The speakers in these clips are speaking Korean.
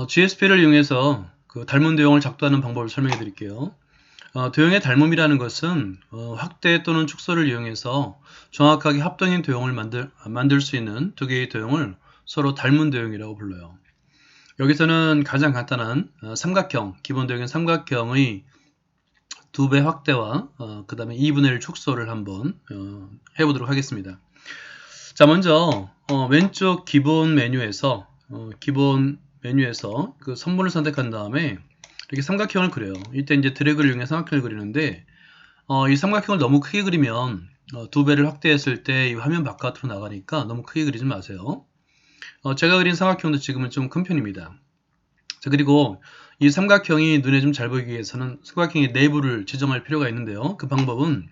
GSP를 이용해서 그 닮은 도형을 작도하는 방법을 설명해 드릴게요. 도형의 닮음이라는 것은 확대 또는 축소를 이용해서 정확하게 합동인 도형을 만들 수 있는 두 개의 도형을 서로 닮은 도형이라고 불러요. 여기서는 가장 간단한 삼각형, 기본 도형인 삼각형의 2배 확대와 그 다음에 2분의 1 축소를 한번 해보도록 하겠습니다. 자, 먼저 왼쪽 기본 메뉴에서 그 선분을 선택한 다음에 이렇게 삼각형을 그려요. 이때 이제 드래그를 이용해 삼각형을 그리는데 이 삼각형을 너무 크게 그리면 2배를 확대했을 때 이 화면 바깥으로 나가니까 너무 크게 그리지 마세요. 제가 그린 삼각형도 지금은 좀 큰 편입니다. 자, 그리고 이 삼각형이 눈에 좀 잘 보이기 위해서는 삼각형의 내부를 지정할 필요가 있는데요. 그 방법은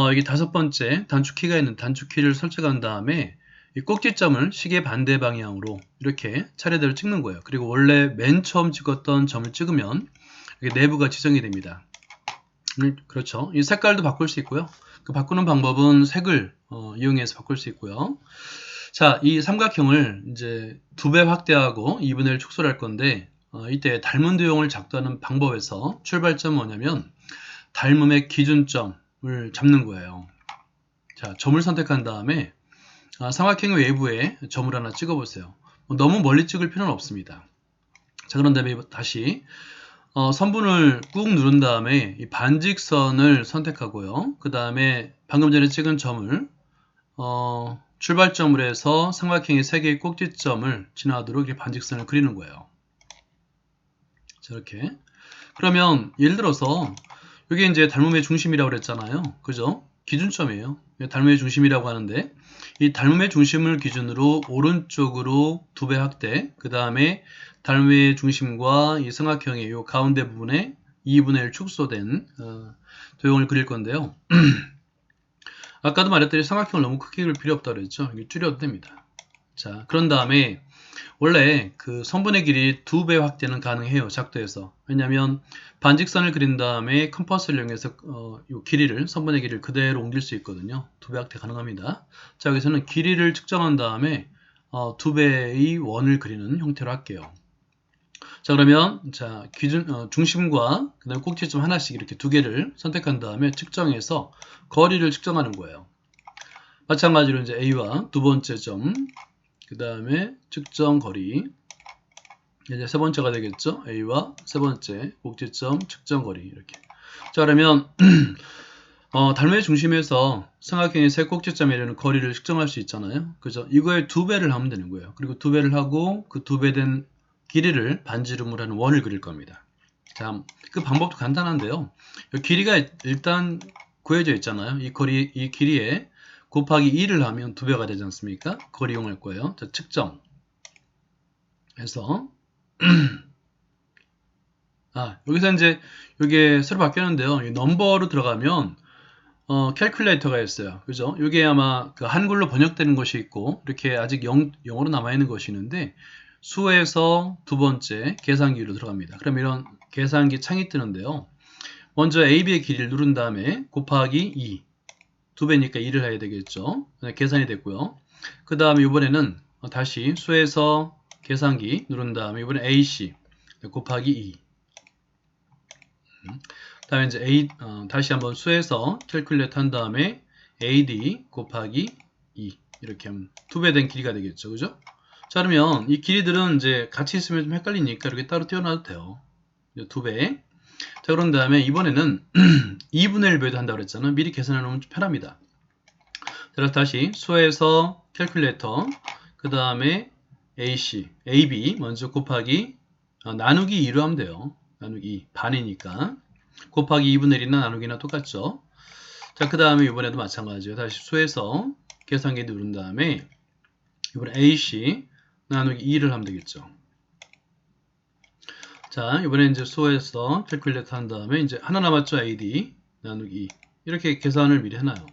여기 5번째 단축키가 있는 단축키를 설정한 다음에 이 꼭지점을 시계 반대 방향으로 이렇게 차례대로 찍는 거예요. 그리고 원래 맨 처음 찍었던 점을 찍으면 내부가 지정이 됩니다. 그렇죠. 이 색깔도 바꿀 수 있고요. 그 바꾸는 방법은 색을 이용해서 바꿀 수 있고요. 자, 이 삼각형을 이제 2배 확대하고 2분의 1 축소를 할 건데 이때 닮은 도형을 작도하는 방법에서 출발점은 뭐냐면 닮음의 기준점을 잡는 거예요. 자, 점을 선택한 다음에 삼각형 외부에 점을 하나 찍어보세요. 너무 멀리 찍을 필요는 없습니다. 자, 그런 다음에 다시 선분을 꾹 누른 다음에 이 반직선을 선택하고요. 그 다음에 방금 전에 찍은 점을 출발점으로 해서 삼각형의 3개의 꼭지점을 지나도록 이렇게 반직선을 그리는 거예요. 저렇게. 그러면 예를 들어서 이게 이제 닮음의 중심이라고 그랬잖아요. 그죠? 기준점이에요. 닮음의 중심이라고 하는데 이 닮음의 중심을 기준으로 오른쪽으로 2배 확대, 그 다음에 닮음의 중심과 이 삼각형의 이 가운데 부분에 2분의 1 축소된 도형을 그릴 건데요. 아까도 말했더니 삼각형을 너무 크게 그릴 필요 없다고 그랬죠. 이게 줄여도 됩니다. 자, 그런 다음에 원래 그 선분의 길이 2배 확대는 가능해요. 작도에서. 왜냐하면 반직선을 그린 다음에 컴퍼스를 이용해서 이 길이를, 선분의 길이를 그대로 옮길 수 있거든요. 2배 확대 가능합니다. 자, 여기서는 길이를 측정한 다음에 2배의 원을 그리는 형태로 할게요. 자, 그러면 자 중심과 그다음에 꼭지점 하나씩 이렇게 2개를 선택한 다음에 측정해서 거리를 측정하는 거예요. 마찬가지로 이제 A와 두 번째 점, 그 다음에 측정 거리, 이제 세 번째가 되겠죠. A와 세 번째 꼭지점 측정 거리 이렇게. 자, 그러면 닮음의 중심에서 삼각형의 세 꼭지점에 이르는 거리를 측정할 수 있잖아요. 그죠? 이거에 2배를 하면 되는 거예요. 그리고 2배를 하고 그 2배 된 길이를 반지름으로 하는 원을 그릴 겁니다. 자, 그 방법도 간단한데요. 길이가 일단 구해져 있잖아요. 이 길이에 곱하기 2를 하면 2배가 되지 않습니까? 그걸 이용할 거예요. 자, 측정 해서 여기서 이제 이게 새로 바뀌었는데요. 이 넘버로 들어가면 캘큘레이터가 있어요. 그죠? 이게 아마 그 한글로 번역되는 것이 있고 이렇게 아직 영어로 남아 있는 것이 있는데 수에서 두 번째 계산기로 들어갑니다. 그럼 이런 계산기 창이 뜨는데요. 먼저 AB의 길이를 누른 다음에 곱하기 2 2배니까 2를 해야 되겠죠. 계산이 됐고요. 그 다음에 이번에는 다시 수에서 계산기 누른 다음에 이번에 AC 곱하기 2 다음에 이제 다시 한번 수에서 캘큘레이트 한 다음에 AD 곱하기 2 이렇게 하면 2배 된 길이가 되겠죠. 그죠? 자, 그러면 이 길이들은 이제 같이 있으면 좀 헷갈리니까 이렇게 따로 띄워놔도 돼요. 2배. 자, 그런 다음에 이번에는 2분의 1배도 한다고 그랬잖아요. 미리 계산해 놓으면 좀 편합니다. 자, 다시 수에서 캘큘레이터, 그 다음에 AB 먼저 곱하기 나누기 2로 하면 돼요. 나누기 2, 반이니까. 곱하기 2분의 1이나 나누기나 똑같죠. 자, 그 다음에 이번에도 마찬가지예요. 다시 수에서 계산기 누른 다음에 이번에 AC 나누기 2를 하면 되겠죠. 자, 이번에 이제 수에서 캘큘레이트 한 다음에 이제 하나 남았죠. AD 나누기 2 이렇게 계산을 미리 해놔요.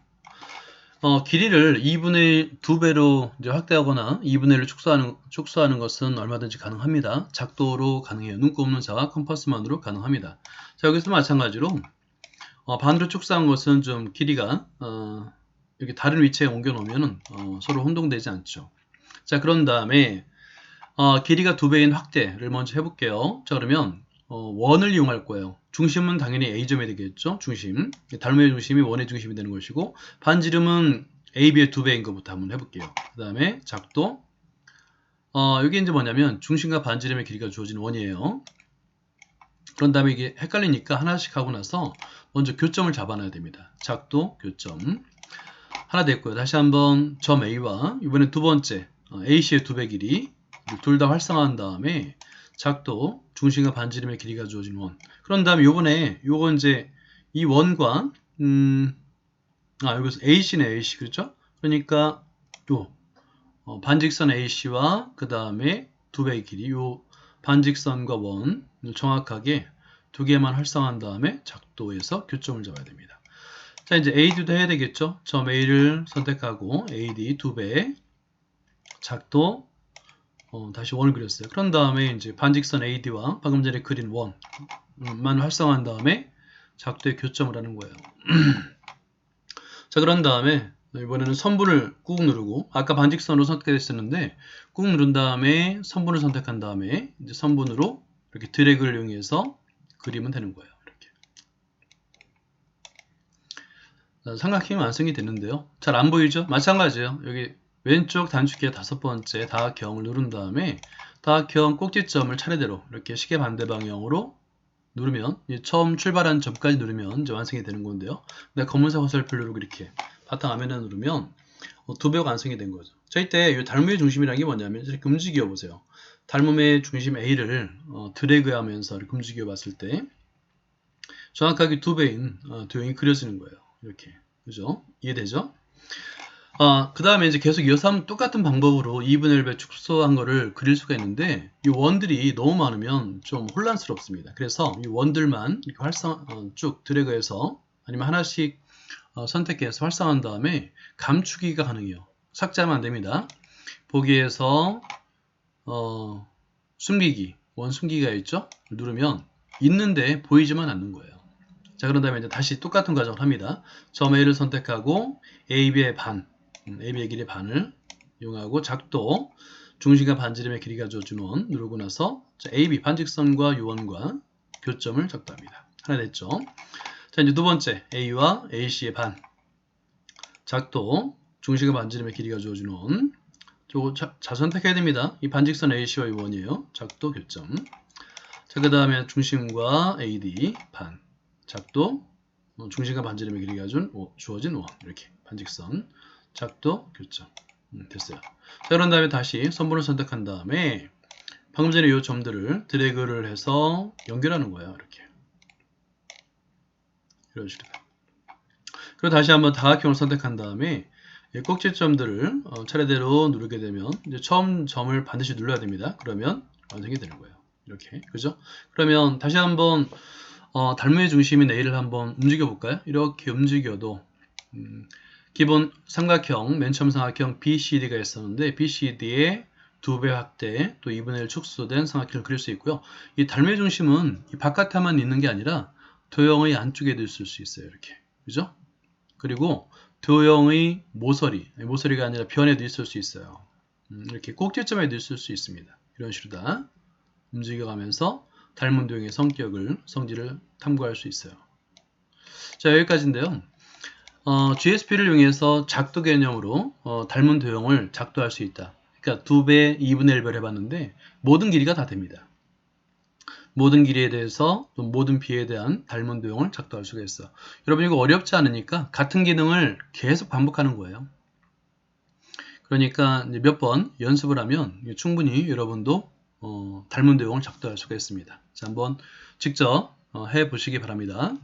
길이를 2배로 이제 확대하거나 2분의 1로 축소하는 것은 얼마든지 가능합니다. 작도로 가능해요. 눈꼽는 자와 컴퍼스만으로 가능합니다. 자, 여기서 마찬가지로 반으로 축소한 것은 좀 길이가 이렇게 다른 위치에 옮겨 놓으면 서로 혼동되지 않죠. 자, 그런 다음에 길이가 2배인 확대를 먼저 해볼게요. 자, 그러면 원을 이용할 거예요. 중심은 당연히 A점이 되겠죠. 중심. 닮음의 중심이 원의 중심이 되는 것이고, 반지름은 AB의 2배인 것부터 한번 해볼게요. 그 다음에 작도. 여기 이제 뭐냐면 중심과 반지름의 길이가 주어진 원이에요. 그런 다음에 이게 헷갈리니까 하나씩 하고 나서 먼저 교점을 잡아놔야 됩니다. 작도, 교점. 하나 됐고요. 다시 한번 점 A와 이번엔 두 번째 AC의 2배 길이 둘 다 활성화한 다음에 작도, 중심과 반지름의 길이가 주어진 원. 그런 다음에 요번에 요거 이제 이 원과 여기서 AC네, AC. 그렇죠? 그러니까 요 반직선 AC와 그 다음에 2배의 길이, 요 반직선과 원을 정확하게 두 개만 활성화한 다음에 작도에서 교점을 잡아야 됩니다. 자, 이제 AD도 해야 되겠죠? 점 A를 선택하고 AD 2배, 작도, 다시 원을 그렸어요. 그런 다음에 이제 반직선 AD와 방금 전에 그린 원만 활성화한 다음에 작도에 교점을 하는 거예요. 자, 그런 다음에 이번에는 선분을 꾹 누르고, 아까 반직선으로 선택했었는데 꾹 누른 다음에 선분을 선택한 다음에 이제 선분으로 이렇게 드래그를 이용해서 그리면 되는 거예요. 이렇게. 삼각형이 완성이 됐는데요. 잘 안 보이죠? 마찬가지예요. 여기 왼쪽 단축키의 5번째 다각형을 누른 다음에 다각형 꼭지점을 차례대로 이렇게 시계 반대 방향으로 누르면, 처음 출발한 점까지 누르면 이제 완성이 되는 건데요. 근데 검은색 화살표를 누르고 이렇게 바탕화면에 누르면 2배가 완성이 된 거죠. 자, 이때 이 닮음의 중심이라는 게 뭐냐면 이렇게 움직여 보세요. 닮음의 중심 A를 드래그하면서 이렇게 움직여 봤을 때 정확하게 2배인 도형이 그려지는 거예요. 이렇게. 그죠? 이해되죠? 그 다음에 이제 계속 이어서 하면 똑같은 방법으로 2분의 1배 축소한 거를 그릴 수가 있는데, 이 원들이 너무 많으면 좀 혼란스럽습니다. 그래서 이 원들만 이렇게 쭉 드래그해서 아니면 하나씩 선택해서 활성화한 다음에 감추기가 가능해요. 삭제하면 안 됩니다. 보기에서 숨기기, 원 숨기기가 있죠? 누르면 있는데 보이지만 않는 거예요. 자, 그런 다음에 이제 다시 똑같은 과정을 합니다. 점 A를 선택하고 AB의 반, AB의 길이 반을 이용하고 작도, 중심과 반지름의 길이가 주어진 원 누르고 나서 AB 반직선과 요원과 교점을 작도합니다. 하나 됐죠? 자, 이제 두 번째 A와 AC의 반, 작도, 중심과 반지름의 길이가 주어진 원. 저거 잘 선택해야 됩니다. 이 반직선 AC와 요원이에요. 작도, 교점. 자, 그 다음에 중심과 AD 반, 작도, 중심과 반지름의 길이가 주어진 원. 이렇게 반직선, 작도, 교점. 됐어요. 자, 그런 다음에 다시 선분을 선택한 다음에 방금 전에 이 점들을 드래그를 해서 연결하는 거예요. 이렇게. 이런 식으로. 그리고 다시 한번 다각형을 선택한 다음에 꼭지점들을 차례대로 누르게 되면 이제 처음 점을 반드시 눌러야 됩니다. 그러면 완성이 되는 거예요. 이렇게. 그죠? 그러면 다시 한번 닮음의 중심인 A를 한번 움직여 볼까요? 이렇게 움직여도 기본 삼각형, 맨 처음 삼각형 BCD가 있었는데 BCD의 2배 확대, 또 2분의 1 축소된 삼각형을 그릴 수 있고요. 이 닮음의 중심은 이 바깥에만 있는 게 아니라 도형의 안쪽에도 있을 수 있어요. 이렇게. 그죠? 그리고 도형의 모서리가 아니라 변에도 있을 수 있어요. 이렇게 꼭지점에도 있을 수 있습니다. 이런 식으로 다 움직여가면서 닮은 도형의 성질을 탐구할 수 있어요. 자, 여기까지인데요. GSP를 이용해서 작도 개념으로 닮은 도형을 작도할 수 있다. 그러니까 2배, 2분의 1배를 해봤는데 모든 길이가 다 됩니다. 모든 길이에 대해서 또 모든 비에 대한 닮은 도형을 작도할 수가 있어요. 여러분 이거 어렵지 않으니까 같은 기능을 계속 반복하는 거예요. 그러니까 몇 번 연습을 하면 충분히 여러분도 닮은 도형을 작도할 수가 있습니다. 자, 한번 직접 해보시기 바랍니다.